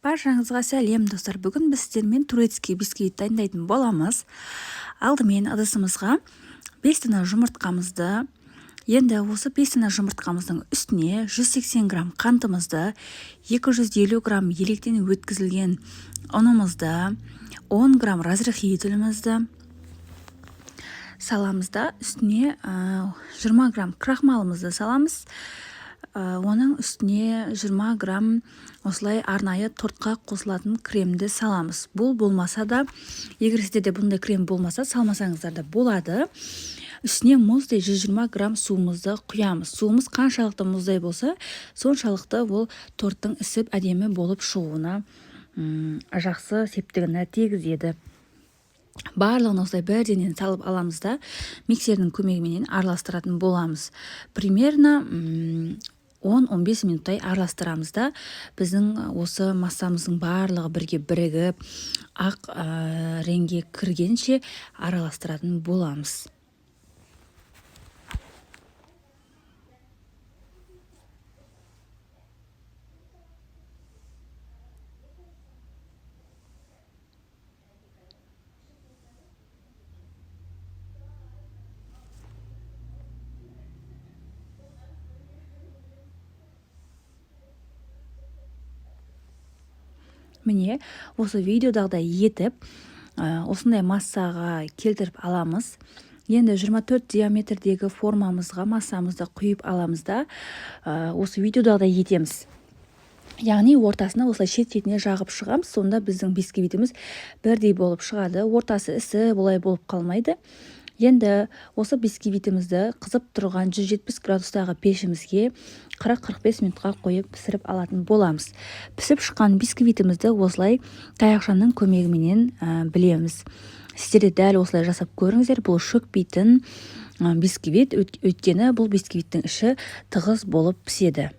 Баршаңызға сәлем достар. Бүгін біз сіздермен турецкий бисквит дайындайтын боламыз. Алдымен ыдысымызға 5 дана жұмыртқамызды, енді осы 5 дана жұмыртқамыздың үстіне 180 грамм қантымызды, 250 грамм електен өткізілген ұнымызды, 10 грамм разрыхителімізді саламыз да үстіне 20 грамм крахмалымызды саламыз. Оның үстіне 20 грамм осылай арнайы тортқа қосылатын кремді саламыз. Бұл болмаса да, егер сіздерде бұндай крем болмаса, салмасаңыздар да болады. Үстіне мұздай 120 грамм суымызды құямыз. Суымыз қаншалықты мұздай болса, соншалықты ол торттың ісіп әдемі болып шығуына жақсы септігін тигізеді. Барлығын осылай бірден салып аламыз да миксердің көмегімен араластыратын боламыз. Примерно 10-15 минуттай араластырамыз да біздің осы массамыздың барлығы бірге бірігіп ақ реңге кіргенше араластыратын боламыз. Міне, осы видеодағыдай етіп, осындай массаға келтіріп аламыз. Енді 24 диаметрдегі формамызға массамызды құйып аламыз да, осы видеодағыдай етеміз. Яғни ортасына осылай шет-шетіне жағып шығамыз, сонда біздің бисквитіміз бірдей болып шығады. Ортасы ісі болай болып қалмайды. Енді осы бисквитімізді қызып тұрған 170 градустағы пешімізге 40-45 минутқа қойып пісіріп алатын боламыз. Пісіп шыққан бисквитімізді осылай таяқшаның көмегіменен білеміз. Сіздер де дәл осылай жасап көріңіздер. Бұл шөкпейтін бисквит, өйткені бұл бисквиттің іші тығыз болып піседі.